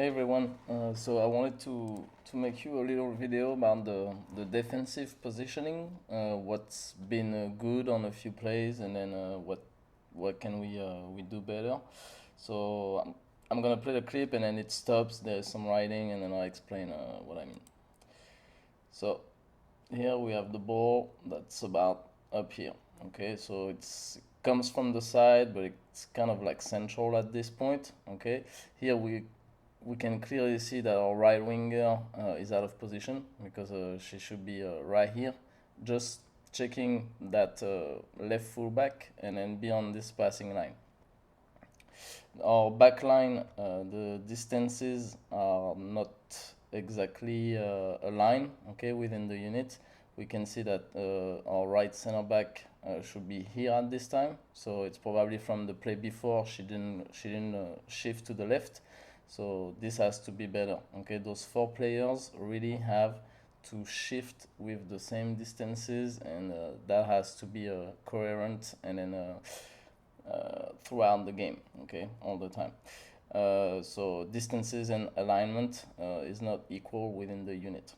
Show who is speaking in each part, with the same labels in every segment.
Speaker 1: Hey everyone, so I wanted to make you a little video about the defensive positioning, what's been good on a few plays, and then what can we do better. So I'm gonna play the clip and then it stops. There's some writing and then I'll explain what I mean. So here we have the ball that's about up here. Okay, so it comes from the side, but it's kind of like central at this point. Okay, here we can clearly see that our right winger is out of position because she should be right here. Just checking that left fullback and then be on this passing line. Our back line, the distances are not exactly aligned, okay, within the unit. We can see that our right center back should be here at this time, so it's probably from the play before she didn't shift to the left. So this has to be better. Okay, those four players really have to shift with the same distances, and that has to be coherent and then throughout the game. Okay, all the time. So distances and alignment is not equal within the unit.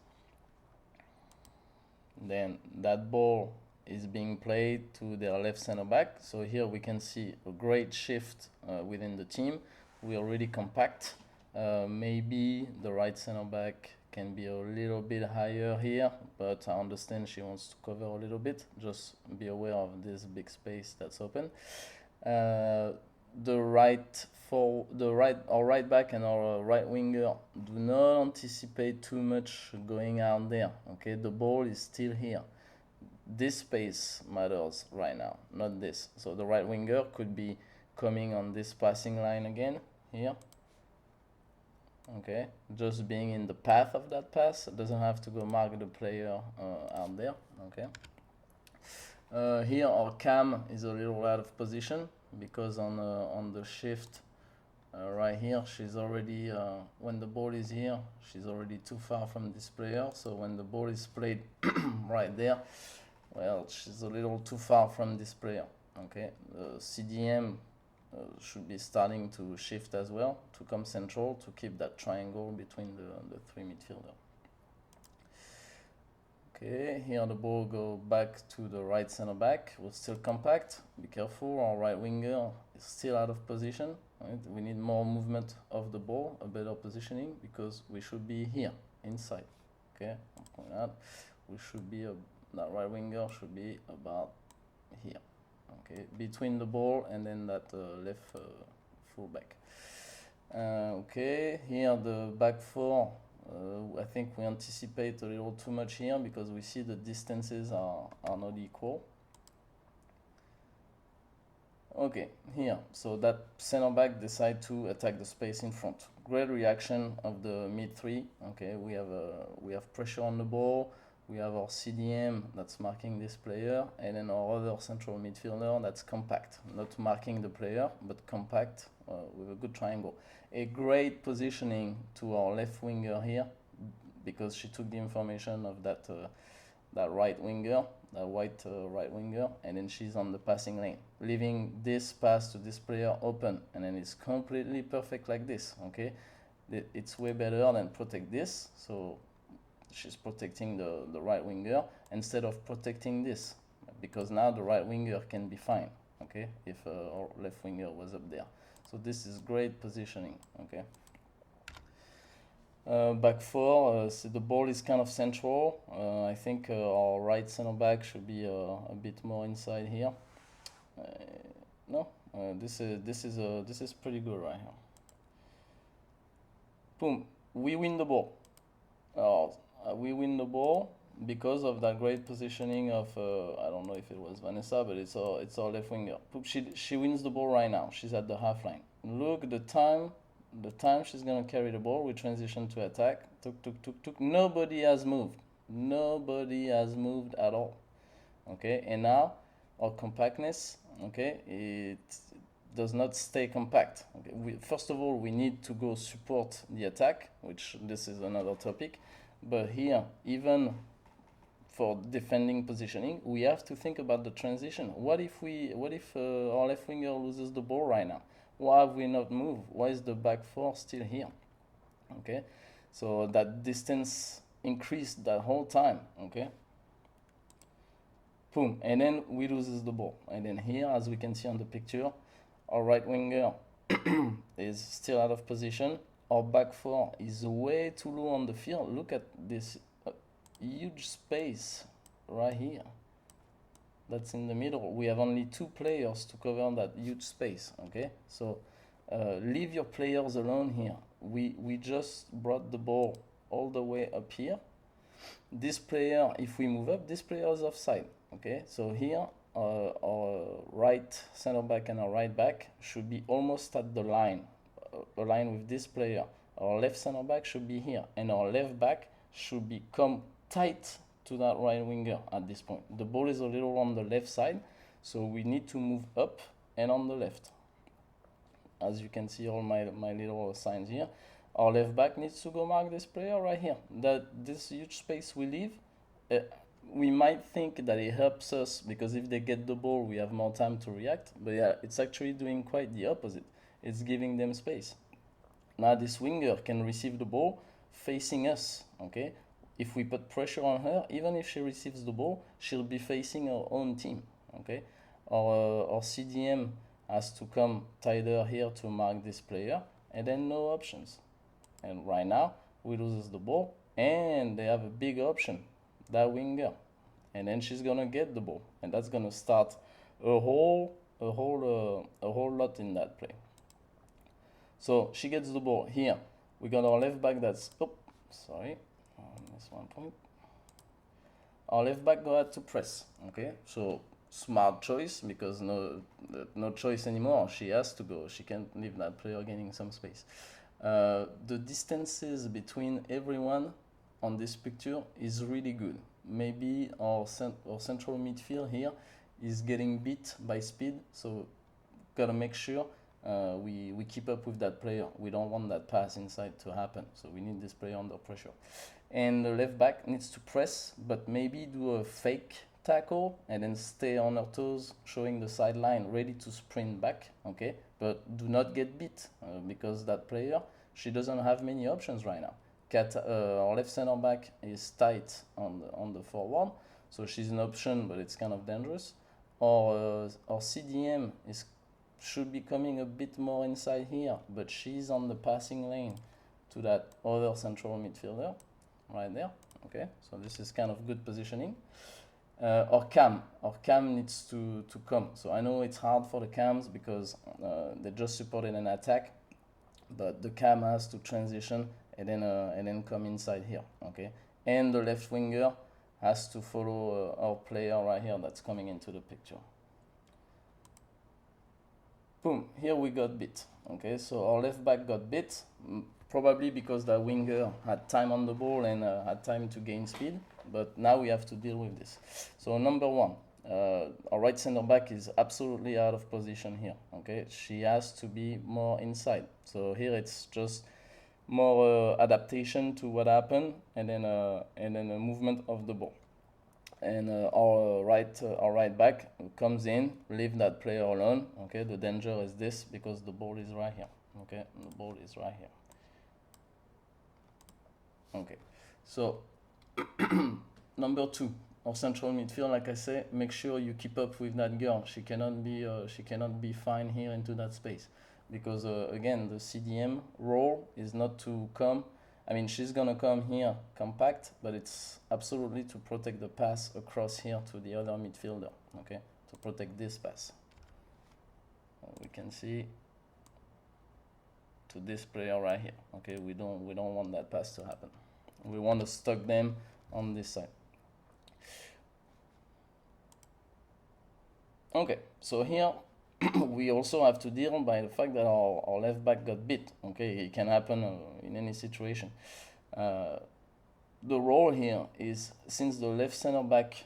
Speaker 1: Then that ball is being played to their left center back. So here we can see a great shift within the team. We are really compact. Maybe the right center back can be a little bit higher here, but I understand she wants to cover a little bit. Just be aware of this big space that's open. The our right back and our right winger do not anticipate too much going out there. Okay, the ball is still here. This space matters right now, not this. So the right winger could be coming on this passing line again here. Okay, just being in the path of that pass. It doesn't have to go mark the player out there. Okay. Here our cam is a little out of position because on the shift right here, she's already when the ball is here, she's already too far from this player. So when the ball is played right there, well, she's a little too far from this player. Okay, the CDM should be starting to shift as well to come central to keep that triangle between the three midfielders. Okay, here the ball go back to the right center back. We're still compact. Be careful, our right winger is still out of position. Right? We need more movement of the ball, a better positioning, because we should be here, inside. Okay, I'll point out. We should be, that right winger should be about here. Okay, between the ball and then that left fullback. Okay, here the back four. I think we anticipate a little too much here because we see the distances are not equal. Okay, here, so that center back decide to attack the space in front. Great reaction of the mid three. Okay, we have pressure on the ball. We have our CDM that's marking this player, and then our other central midfielder that's compact, not marking the player, but compact with a good triangle. A great positioning to our left winger here, because she took the information of that right winger, that white right winger, and then she's on the passing lane, leaving this pass to this player open, and then it's completely perfect like this. Okay, it's way better than protect this. So she's protecting the right winger instead of protecting this, because now the right winger can be fine, okay, if our left winger was up there. So this is great positioning. Okay. Back four, so the ball is kind of central. I think our right center back should be a bit more inside here. No, this is pretty good right here. Boom, we win the ball. We win the ball because of that great positioning of I don't know if it was Vanessa, but it's our left winger. She wins the ball right now. She's at the half line. Look, the time she's gonna carry the ball. We transition to attack. Tuk. Nobody has moved. Nobody has moved at all. Okay, and now our compactness. Okay, it does not stay compact. Okay? First of all, we need to go support the attack, which this is another topic. But here, even for defending positioning, we have to think about the transition. What if our left winger loses the ball right now? Why have we not moved? Why is the back four still here? Okay, so that distance increased that whole time. Okay, boom, and then we loses the ball. And then here, as we can see on the picture, our right winger is still out of position. Our back four is way too low on the field. Look at this huge space right here. That's in the middle. We have only 2 players to cover that huge space. Okay, so leave your players alone here. We just brought the ball all the way up here. This player, if we move up, this player is offside. Okay, so here our right center back and our right back should be almost at the line, aligned with this player. Our left center back should be here, and our left back should become tight to that right winger at this point. The ball is a little on the left side, so we need to move up and on the left. As you can see all my little signs here. Our left back needs to go mark this player right here. This huge space we leave, we might think that it helps us because if they get the ball, we have more time to react. But yeah, it's actually doing quite the opposite. It's giving them space. Now this winger can receive the ball facing us, okay? If we put pressure on her, even if she receives the ball, she'll be facing her own team, okay? Our CDM has to come tighter here to mark this player, and then no options. And right now, we loses the ball, and they have a big option, that winger. And then she's gonna get the ball, and that's gonna start a whole lot in that play. So she gets the ball here. We got our left back that's, missed one point. Our left back got to press, okay? So smart choice because no choice anymore. She has to go. She can't leave that player getting some space. The distances between everyone on this picture is really good. Maybe our central midfield here is getting beat by speed, so gotta make sure we keep up with that player. We don't want that pass inside to happen, so we need this player under pressure. And the left back needs to press, but maybe do a fake tackle and then stay on her toes, showing the sideline, ready to sprint back, okay? But do not get beat because that player, she doesn't have many options right now. Our left center back is tight on the forward, so she's an option, but it's kind of dangerous. Our CDM should be coming a bit more inside here, but she's on the passing lane to that other central midfielder right there. Okay, so this is kind of good positioning. Our cam needs to come. So I know it's hard for the cams because they just supported an attack, but the cam has to transition and then come inside here. Okay, and the left winger has to follow our player right here that's coming into the picture. Boom, here we got bit. Okay, so our left back got bit, probably because the winger had time on the ball and had time to gain speed, but now we have to deal with this. So number one, our right center back is absolutely out of position here. Okay, she has to be more inside. So here it's just more adaptation to what happened, and then a movement of the ball. And our right back comes in, leave that player alone. Okay, the danger is this because the ball is right here. Okay, the ball is right here. Okay, so number two, our central midfield, like I say, make sure you keep up with that girl. She cannot be fine here into that space because again, the CDM role is not to come. I mean, she's gonna come here compact, but it's absolutely to protect the pass across here to the other midfielder, okay? To protect this pass. We can see to this player right here, okay? We don't want that pass to happen. We want to stuck them on this side. Okay, so here we also have to deal by the fact that our left back got bit. Okay, it can happen in any situation. The role here is, since the left center back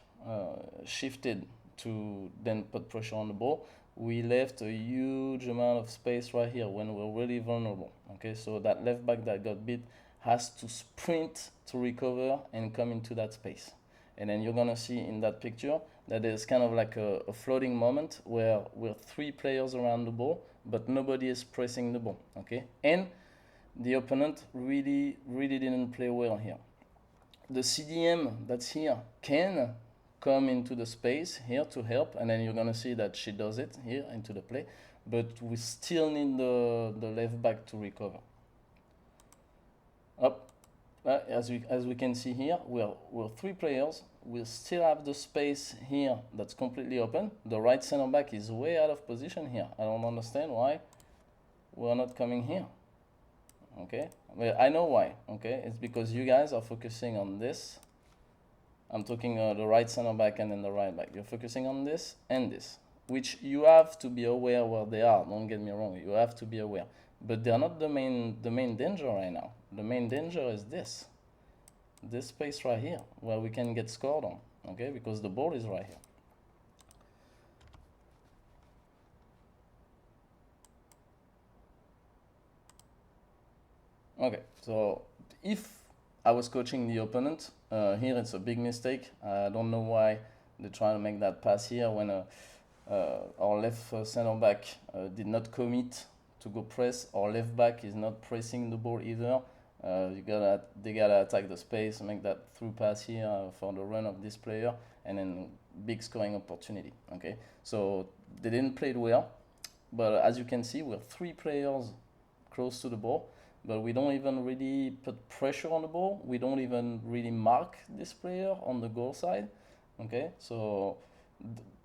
Speaker 1: shifted to then put pressure on the ball, we left a huge amount of space right here when we're really vulnerable. Okay, so that left back that got bit has to sprint to recover and come into that space. And then you're gonna see in that picture that there's kind of like a floating moment where we're 3 players around the ball, but nobody is pressing the ball, okay? And the opponent really didn't play well here. The CDM that's here can come into the space here to help, and then you're gonna see that she does it here into the play, but we still need the left back to recover. Up. As we can see here, we're three players. We still have the space here that's completely open. The right center back is way out of position here. I don't understand why we're not coming here. Okay, well, I know why. Okay, it's because you guys are focusing on this. I'm talking the right center back and then the right back. You're focusing on this and this, which you have to be aware where they are. Don't get me wrong. You have to be aware, but they're not the main danger right now. The main danger is this space right here where we can get scored on. Okay, because the ball is right here. Okay, so if I was coaching the opponent, here it's a big mistake. I don't know why they try to make that pass here when our left center back did not commit to go press. Our left back is not pressing the ball either. They gotta attack the space, make that through pass here for the run of this player, and then big scoring opportunity. Okay, so they didn't play it well, but as you can see, we're three players close to the ball, but we don't even really put pressure on the ball. We don't even really mark this player on the goal side. Okay, so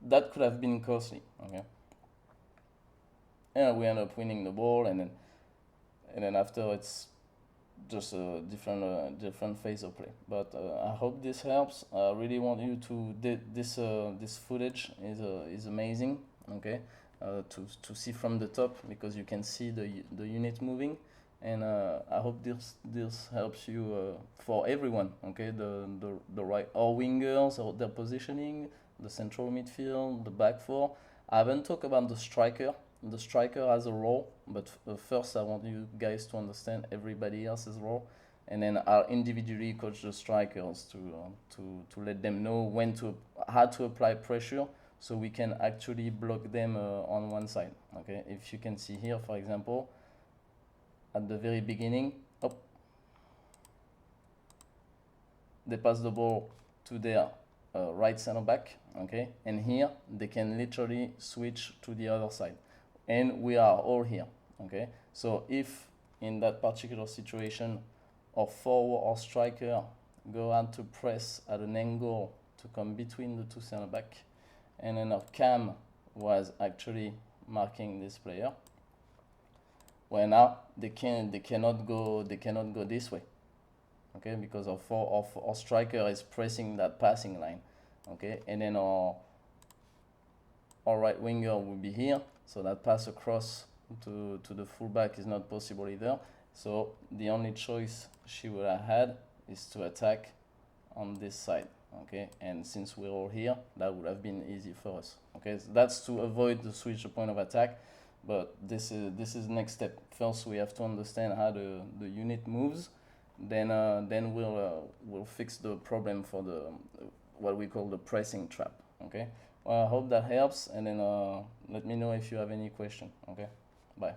Speaker 1: that could have been costly. Okay, and we end up winning the ball, and then after it's just a different phase of play. But I hope this helps. I really want you to this footage is amazing. Okay, to see from the top, because you can see the unit moving, and I hope this helps you for everyone. Okay, the right, our wingers or their positioning, the central midfield, the back four. I haven't talked about the striker. The striker has a role, but first I want you guys to understand everybody else's role, and then I'll individually coach the strikers to let them know how to apply pressure, so we can actually block them on one side. Okay, if you can see here, for example, at the very beginning, they pass the ball to their right center back. Okay, and here they can literally switch to the other side. And we are all here. Okay, so if in that particular situation our forward or striker go out to press at an angle to come between the two center back, and then our cam was actually marking this player, well, now they cannot go this way. Okay, because our striker is pressing that passing line. Okay, and then our right winger will be here, so that pass across to the fullback is not possible either. So the only choice she would have had is to attack on this side. Okay, and since we're all here, that would have been easy for us. Okay, so that's to avoid the switch point of attack, but this is next step. First, we have to understand how the unit moves. Then we'll fix the problem for the what we call the pressing trap. Okay. Well, I hope that helps, and then let me know if you have any question. Okay, bye.